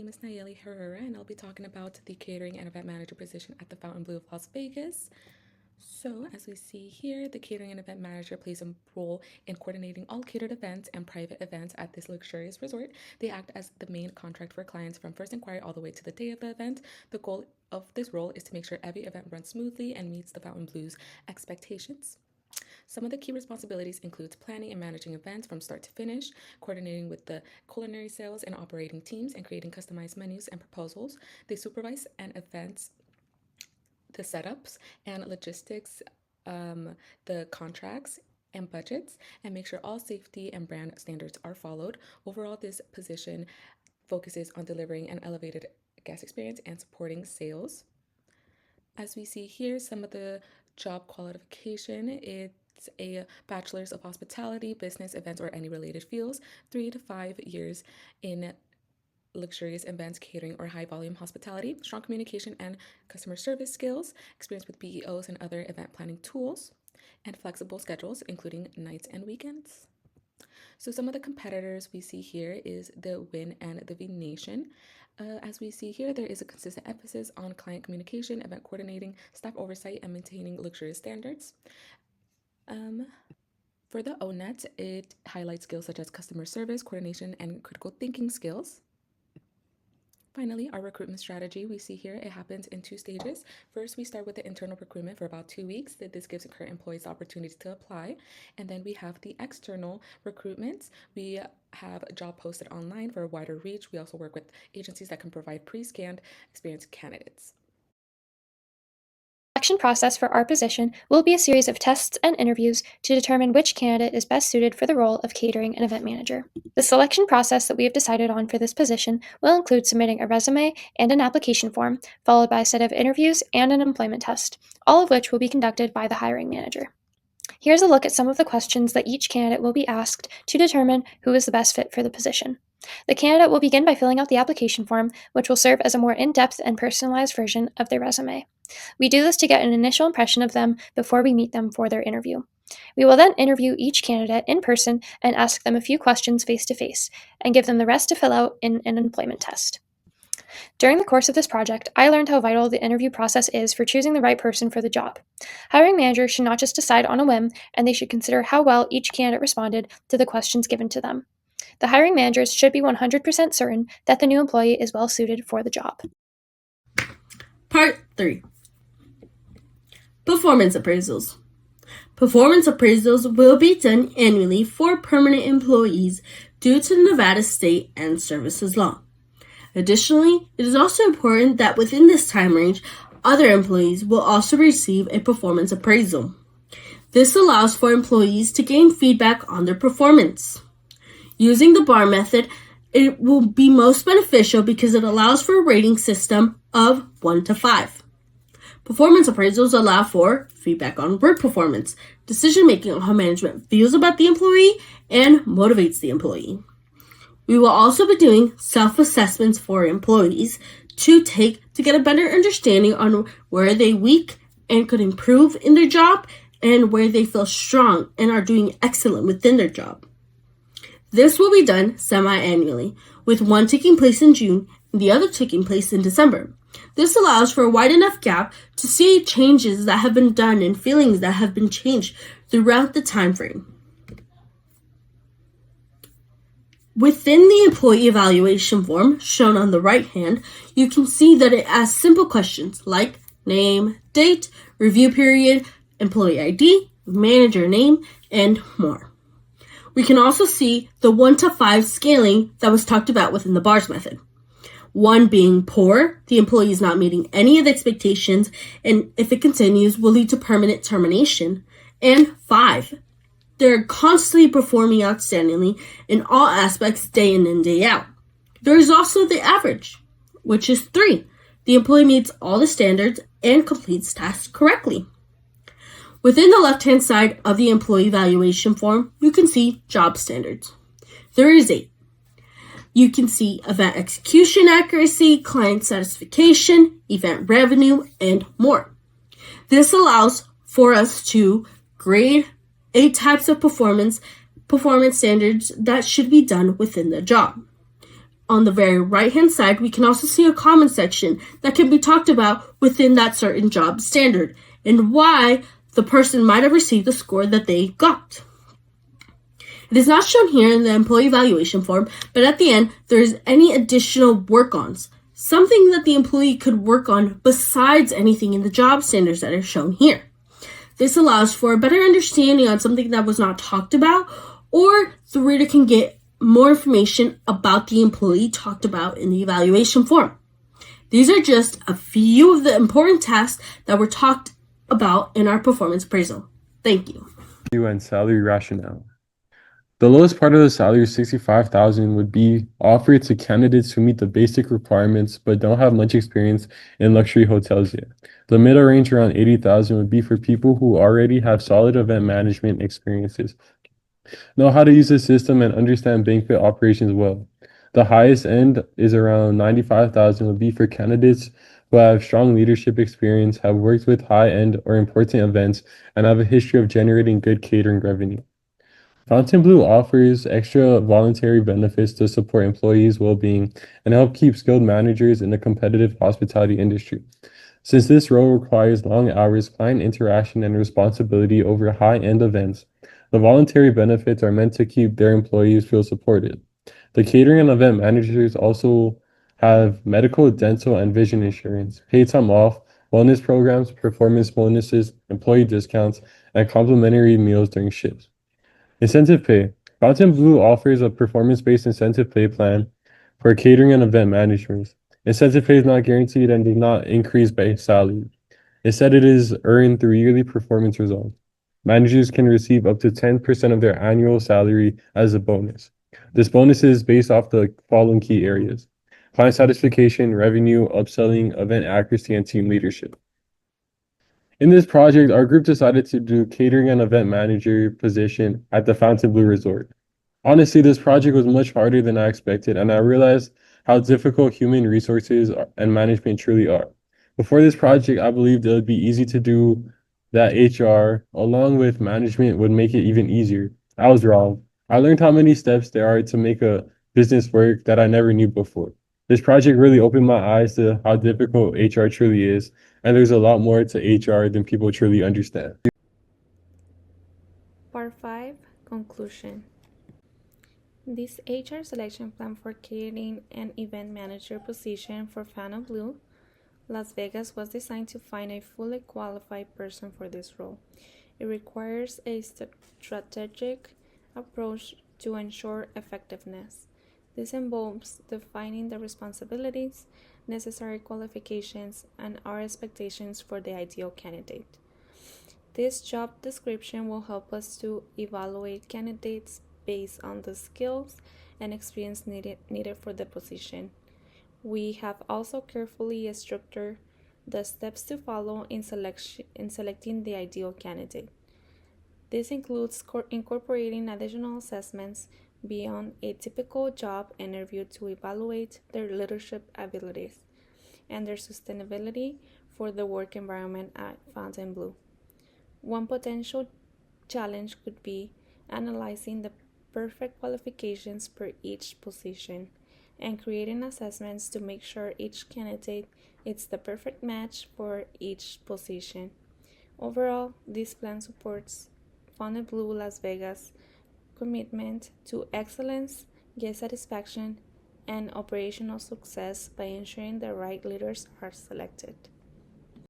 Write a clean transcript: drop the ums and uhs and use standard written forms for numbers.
name is Nayeli Herrera, and I'll be talking about the catering and event manager position at the Fontainebleau of Las Vegas. So, as we see here, the catering and event manager plays a role in coordinating all catered events and private events at this luxurious resort. They act as the main contract for clients from first inquiry all the way to the day of the event. The goal of this role is to make sure every event runs smoothly and meets the Fontainebleau's expectations. Some of the key responsibilities include planning and managing events from start to finish, coordinating with the culinary sales and operating teams, and creating customized menus and proposals. They supervise and events, the setups and logistics, the contracts and budgets, and make sure all safety and brand standards are followed. Overall, this position focuses on delivering an elevated guest experience and supporting sales. As we see here, some of the job qualification, it's a bachelor's of hospitality, business, events, or any related fields, 3 to 5 years in luxurious events, catering, or high volume hospitality, strong communication and customer service skills, experience with BEOs and other event planning tools, and flexible schedules, including nights and weekends. So some of the competitors we see here is the Win and the V Nation. As we see here, there is a consistent emphasis on client communication, event coordinating, staff oversight, and maintaining luxurious standards. For the ONET, it highlights skills such as customer service, coordination, and critical thinking skills. Finally, our recruitment strategy, we see here, it happens in 2 stages. First, we start with the internal recruitment for about 2 weeks. This gives current employees the opportunity to apply. And then we have the external recruitment. We have a job posted online for a wider reach. We also work with agencies that can provide pre-scanned experienced candidates. The selection process for our position will be a series of tests and interviews to determine which candidate is best suited for the role of catering and event manager. The selection process that we have decided on for this position will include submitting a resume and an application form, followed by a set of interviews and an employment test, all of which will be conducted by the hiring manager. Here's a look at some of the questions that each candidate will be asked to determine who is the best fit for the position. The candidate will begin by filling out the application form, which will serve as a more in-depth and personalized version of their resume. We do this to get an initial impression of them before we meet them for their interview. We will then interview each candidate in person and ask them a few questions face-to-face, and give them the rest to fill out in an employment test. During the course of this project, I learned how vital the interview process is for choosing the right person for the job. Hiring managers should not just decide on a whim, and they should consider how well each candidate responded to the questions given to them. The hiring managers should be 100% certain that the new employee is well suited for the job. Part 3. Performance appraisals. Performance appraisals will be done annually for permanent employees due to Nevada state and services law. Additionally, it is also important that within this time range, other employees will also receive a performance appraisal. This allows for employees to gain feedback on their performance. Using the bar method, it will be most beneficial because it allows for a rating system of 1 to 5. Performance appraisals allow for feedback on work performance, decision-making on how management feels about the employee, and motivates the employee. We will also be doing self-assessments for employees to get a better understanding on where they weak and could improve in their job, and where they feel strong and are doing excellent within their job. This will be done semi-annually, with one taking place in June and the other taking place in December. This allows for a wide enough gap to see changes that have been done and feelings that have been changed throughout the time frame. Within the employee evaluation form, shown on the right hand, you can see that it asks simple questions like name, date, review period, employee ID, manager name, and more. We can also see the 1 to 5 scaling that was talked about within the BARS method. 1 being poor, the employee is not meeting any of the expectations, and if it continues, will lead to permanent termination. And 5, they're constantly performing outstandingly in all aspects day in and day out. There is also the average, which is 3. The employee meets all the standards and completes tasks correctly. Within the left-hand side of the employee evaluation form, you can see job standards. There is 8. You can see event execution accuracy, client satisfaction, event revenue, and more. This allows for us to grade 8 types of performance standards that should be done within the job. On the very right-hand side, we can also see a comment section that can be talked about within that certain job standard and why the person might have received the score that they got. It is not shown here in the employee evaluation form, but at the end, there is any additional work-ons, something that the employee could work on besides anything in the job standards that are shown here. This allows for a better understanding on something that was not talked about, or the reader can get more information about the employee talked about in the evaluation form. These are just a few of the important tasks that were talked about in our performance appraisal. Thank you. And salary rationale. The lowest part of the salary, $65,000, would be offered to candidates who meet the basic requirements but don't have much experience in luxury hotels yet. The middle range, around $80,000, would be for people who already have solid event management experiences, know how to use the system, and understand banquet operations well. The highest end is around $95,000, would be for candidates who have strong leadership experience, have worked with high-end or important events, and have a history of generating good catering revenue. Fontainebleau offers extra voluntary benefits to support employees' well-being and help keep skilled managers in the competitive hospitality industry. Since this role requires long hours, client interaction, and responsibility over high-end events, the voluntary benefits are meant to keep their employees feel supported. The catering and event managers also have medical, dental, and vision insurance, paid time off, wellness programs, performance bonuses, employee discounts, and complimentary meals during shifts. Incentive pay. Fontainebleau offers a performance-based incentive pay plan for catering and event managers. Incentive pay is not guaranteed and does not increase base salary. Instead, it is earned through yearly performance results. Managers can receive up to 10% of their annual salary as a bonus. This bonus is based off the following key areas: client satisfaction, revenue, upselling, event accuracy, and team leadership. In this project, our group decided to do catering and event manager position at the Fontainebleau Resort. Honestly, this project was much harder than I expected, and I realized how difficult human resources and management truly are. Before this project, I believed it would be easy to do, that HR, along with management, would make it even easier. I was wrong. I learned how many steps there are to make a business work that I never knew before. This project really opened my eyes to how difficult HR truly is, and there's a lot more to HR than people truly understand. Part 5 Conclusion. This HR selection plan for catering and event manager position for Fontainebleau, Las Vegas was designed to find a fully qualified person for this role. It requires a strategic approach to ensure effectiveness. This involves defining the responsibilities, necessary qualifications, and our expectations for the ideal candidate. This job description will help us to evaluate candidates based on the skills and experience needed for the position. We have also carefully structured the steps to follow in selecting the ideal candidate. This includes incorporating additional assessments beyond a typical job interview to evaluate their leadership abilities and their sustainability for the work environment at Fontainebleau. One potential challenge could be analyzing the perfect qualifications per each position and creating assessments to make sure each candidate is the perfect match for each position. Overall, this plan supports Fontainebleau Las Vegas' commitment to excellence, guest satisfaction, and operational success by ensuring the right leaders are selected.